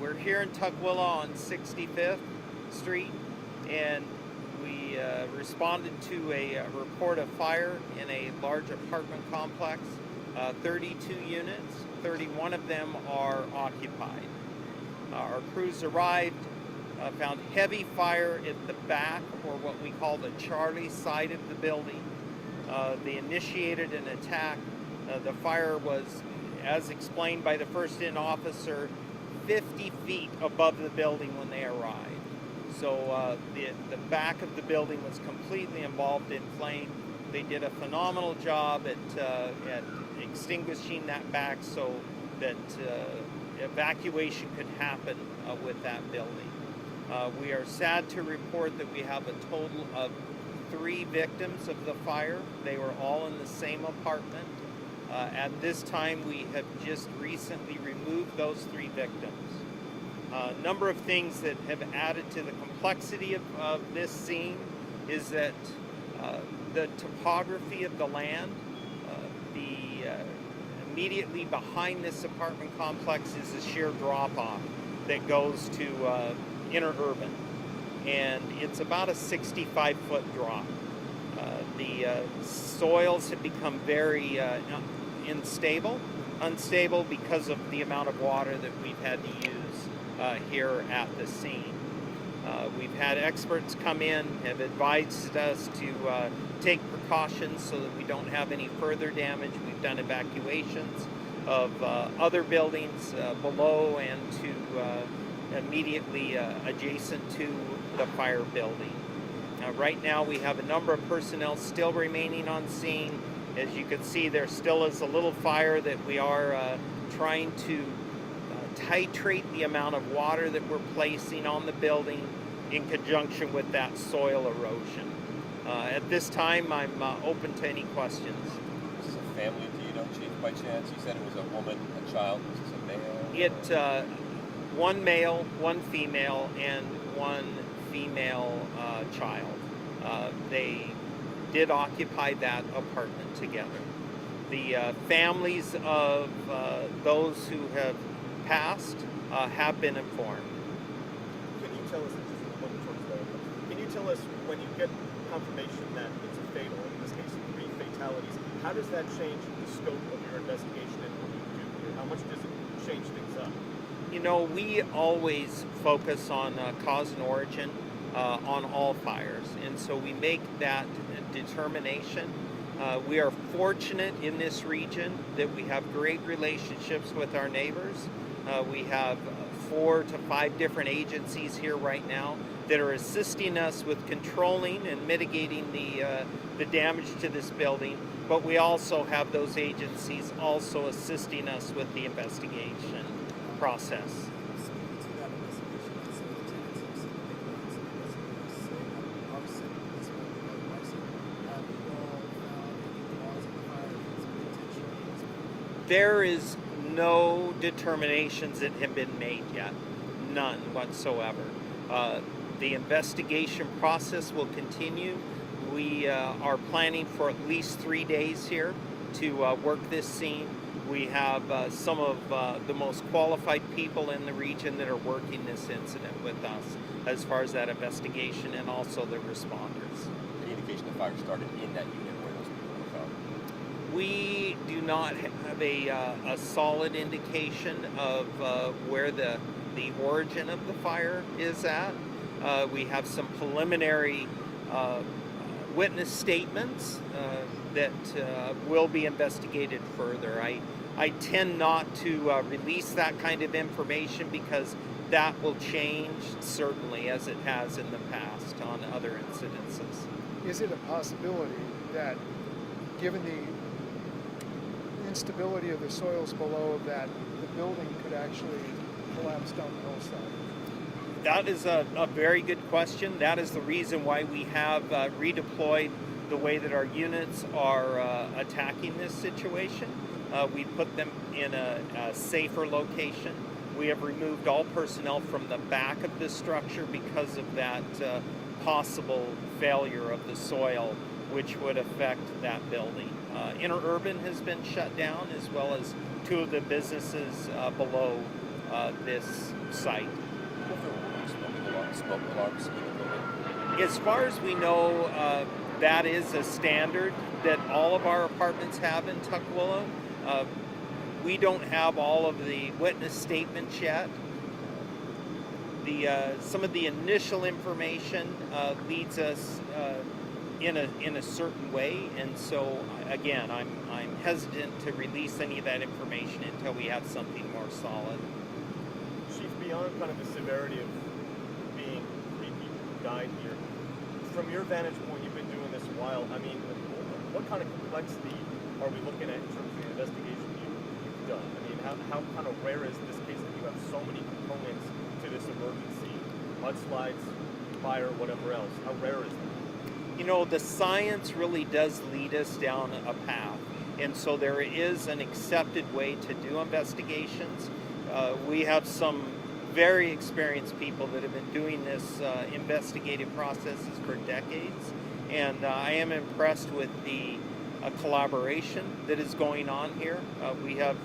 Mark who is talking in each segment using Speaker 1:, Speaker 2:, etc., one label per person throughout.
Speaker 1: We're here in Tukwila on 65th Street, and we responded to a report of fire in a large apartment complex. 32 units, 31 of them are occupied. Our crews arrived, found heavy fire at the back, or what we call the Charlie side of the building. They initiated an attack. The fire was, as explained by the first-in officer, 50 feet above the building when they arrived. So the back of the building was completely involved in flame. They did a phenomenal job at extinguishing that back so that evacuation could happen with that building. We are sad to report that we have a total of 3 victims of the fire. They were all in the same apartment. At this time, we have just recently removed those 3 victims. A number of things that have added to the complexity of this scene is that the topography of the land, immediately behind this apartment complex is a sheer drop-off that goes to interurban, and it's about a 65-foot drop. The soils have become very unstable because of the amount of water that we've had to use here at the scene. We've had experts come in, have advised us to take precautions so that we don't have any further damage. We've done evacuations of other buildings below and to immediately adjacent to the fire building. Right now we have a number of personnel still remaining on scene. As you can see, there still is a little fire that we are trying to titrate the amount of water that we're placing on the building in conjunction with that soil erosion. At this time, I'm open to any questions.
Speaker 2: Is this a family, do you know, Chief, by chance? You said it was a woman, a child. Was this a male?
Speaker 1: One male, one female, and one female child. They did occupy that apartment together. The families of those who have passed have been informed.
Speaker 3: Can you tell us, can you tell us when you get confirmation that it's a fatal, in this case 3 fatalities, how does that change the scope of your investigation and what you do here? How much does it change things up?
Speaker 1: You know, we always focus on cause and origin on all fires, and so we make that determination. We are fortunate in this region that we have great relationships with our neighbors. We have 4 to 5 different agencies here right now that are assisting us with controlling and mitigating the damage to this building, but we also have those agencies also assisting us with the investigation process. There is no determinations that have been made yet, none whatsoever. The investigation process will continue. We are planning for at least 3 days here to work this scene. We have some of the most qualified people in the region that are working this incident with us as far as that investigation, and also the responders.
Speaker 2: Any indication the fire started in that unit where those people were found?
Speaker 1: We do not have a solid indication of where the origin of the fire is at. We have some preliminary witness statements that will be investigated further. I tend not to release that kind of information because that will change, certainly, as it has in the past on other incidences.
Speaker 4: Is it a possibility that, given the instability of the soils below, that the building could actually collapse down the hillside?
Speaker 1: That is a very good question. That is the reason why we have redeployed the way that our units are attacking this situation. We put them in a safer location. We have removed all personnel from the back of this structure because of that possible failure of the soil, which would affect that building. Interurban has been shut down, as well as 2 of the businesses below this site.
Speaker 2: What if there were smoke alarms in the building?
Speaker 1: As far as we know, that is a standard that all of our apartments have in Tukwila. We don't have all of the witness statements yet. Some of the initial information leads us in a certain way, and so again, I'm hesitant to release any of that information until we have something more solid.
Speaker 3: Chief, beyond kind of the severity of being 3 people who died here, from your vantage point, you've been doing this a while. I mean, what kind of complexity are we looking at in terms of the investigation you've done? I mean, how kind of rare is this case that you have so many components to this emergency? Mudslides, fire, whatever else. How rare is that?
Speaker 1: You know, the science really does lead us down a path, and so there is an accepted way to do investigations. We have some very experienced people that have been doing this investigative processes for decades, and I am impressed with the collaboration that is going on here. We have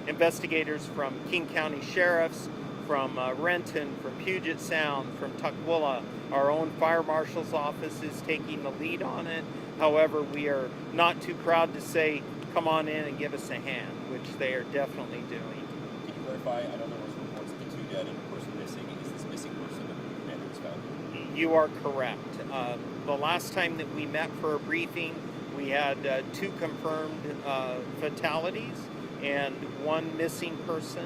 Speaker 1: investigators from King County Sheriffs, from Renton, from Puget Sound, from Tukwila. Our own fire marshal's office is taking the lead on it. However, we are not too proud to say, come on in and give us a hand, which they are definitely doing.
Speaker 2: Can you clarify? I know there was reports of the 2 dead and a person missing. Is this missing person the man who was found?
Speaker 1: You are correct. The last time that we met for a briefing, we had 2 confirmed fatalities and 1 missing person.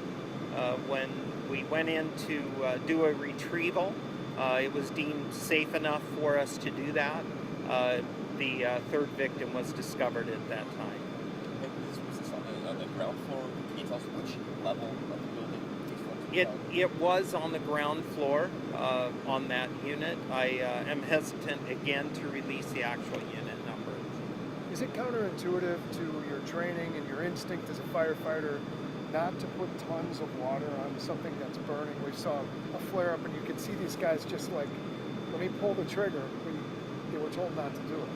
Speaker 1: When we went in to do a retrieval, it was deemed safe enough for us to do that. The 3rd victim was discovered at that time.
Speaker 2: And was this on the ground floor? Can you tell us which level of the building these folks were found?
Speaker 1: It was on the ground floor on that unit. I am hesitant again to release the actual unit number.
Speaker 4: Is it counterintuitive to your training and your instinct as a firefighter not to put tons of water on something that's burning? We saw a flare up and you could see these guys just like, let me pull the trigger. They were told not to do it,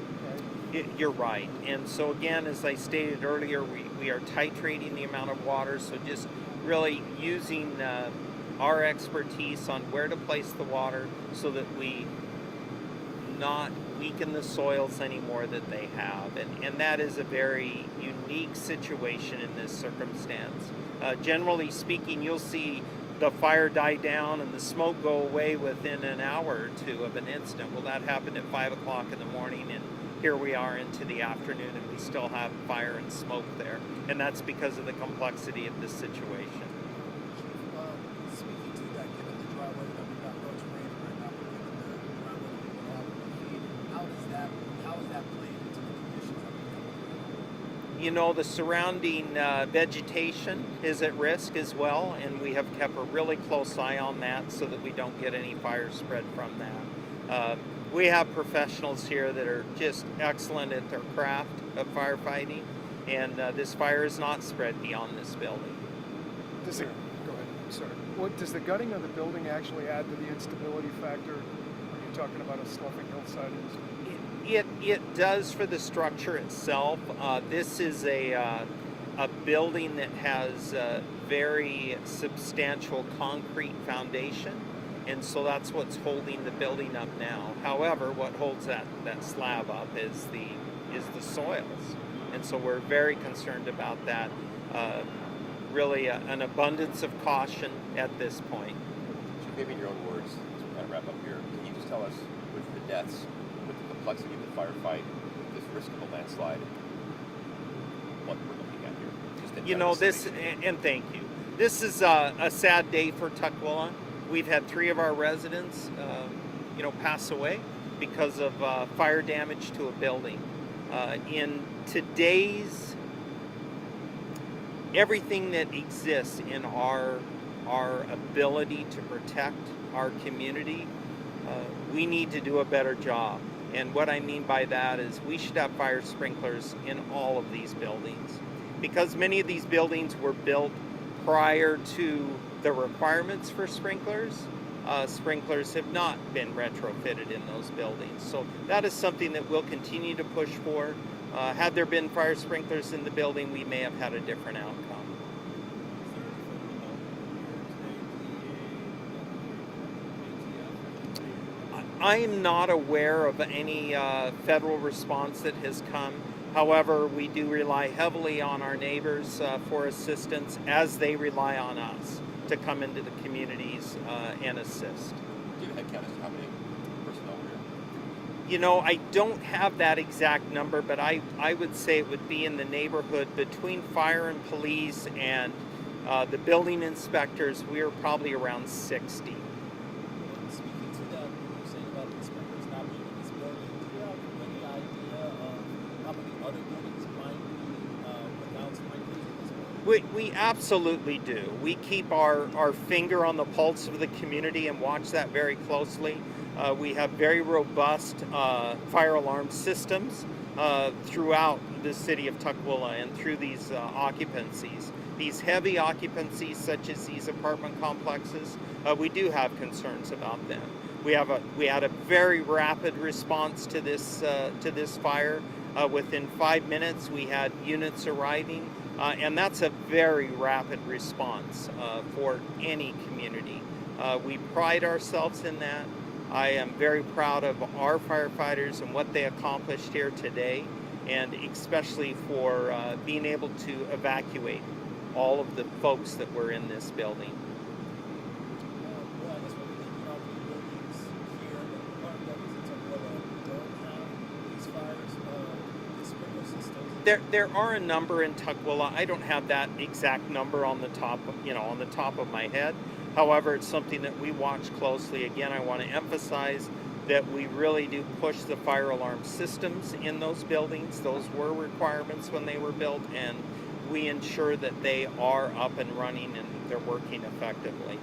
Speaker 4: right?
Speaker 1: You're right. And so again, as I stated earlier, we are titrating the amount of water. So just really using our expertise on where to place the water so that we not weaken the soils anymore that they have. And that is a very unique situation in this circumstance. Generally speaking, you'll see the fire die down and the smoke go away within an hour or 2 of an incident. Well, that happened at 5 o'clock in the morning, and here we are into the afternoon, and we still have fire and smoke there. And that's because of the complexity of this situation.
Speaker 5: Speaking to that, given the dry weather that we've got, no it's raining right now, but given the dry weather we've been having, the heat, how is that playing into the conditions that we've got?
Speaker 1: You know, the surrounding vegetation is at risk as well, and we have kept a really close eye on that so that we don't get any fire spread from that. We have professionals here that are just excellent at their craft of firefighting, and this fire is not spread beyond this building.
Speaker 4: Go ahead. Sorry. What does the gutting of the building actually add to the instability factor when you're talking about a sloughing hillside?
Speaker 1: It does for the structure itself. This is a building that has a very substantial concrete foundation, and so that's what's holding the building up now. However, what holds that slab up is the soils, and so we're very concerned about that. Really an abundance of caution at this point.
Speaker 2: So maybe in your own words, as we kind of wrap up here, can you just tell us, with the deaths, with the complexity of the firefight, with this risk of a landslide, what we're looking at here? Just in
Speaker 1: You
Speaker 2: general
Speaker 1: know, this,
Speaker 2: estimation.
Speaker 1: and thank you. This is a sad day for Tukwila. We've had 3 of our residents, pass away because of fire damage to a building. In today's, everything that exists in our ability to protect our community, we need to do a better job. And what I mean by that is we should have fire sprinklers in all of these buildings, because many of these buildings were built prior to the requirements for sprinklers. Sprinklers have not been retrofitted in those buildings. So that is something that we'll continue to push for. Had there been fire sprinklers in the building, we may have had a different outcome.
Speaker 5: Is there anything we know here
Speaker 1: I'm not aware of any federal response that has come. However, we do rely heavily on our neighbors for assistance, as they rely on us to come into the communities and assist.
Speaker 2: Do you have a head count as to how many personnel were here?
Speaker 1: You know, I don't have that exact number, but I would say it would be in the neighborhood between fire and police and the building inspectors. We are probably around 60.
Speaker 5: And speaking to that, what you're saying about the inspectors not being in this building, do you have any idea of how many other buildings might be without sprinklers in this building?
Speaker 1: We absolutely do. We keep our finger on the pulse of the community and watch that very closely. We have very robust fire alarm systems throughout the city of Tukwila and through these occupancies. These heavy occupancies, such as these apartment complexes, we do have concerns about them. We had a very rapid response to this fire. Within 5 minutes, we had units arriving, and that's a very rapid response for any community. We pride ourselves in that. I am very proud of our firefighters and what they accomplished here today, and especially for being able to evacuate all of the folks that were in this building.
Speaker 5: Well, I guess what we think about the buildings here, the current buildings in Tukwila don't have these fires, these sprinkler systems.
Speaker 1: There are a number in Tukwila. I don't have that exact number on the top of my head. However, it's something that we watch closely. Again, I want to emphasize that we really do push the fire alarm systems in those buildings. Those were requirements when they were built, and we ensure that they are up and running and they're working effectively.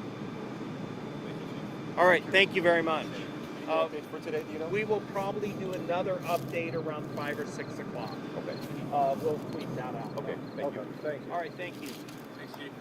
Speaker 1: All right, thank you very much.
Speaker 2: Updates for today, do you know?
Speaker 1: We will probably do another update around 5 or 6 o'clock.
Speaker 2: Okay.
Speaker 1: We'll tweet that out.
Speaker 2: Okay, thank you.
Speaker 4: Thank you.
Speaker 1: All right, thank you.
Speaker 2: Thanks, Chief.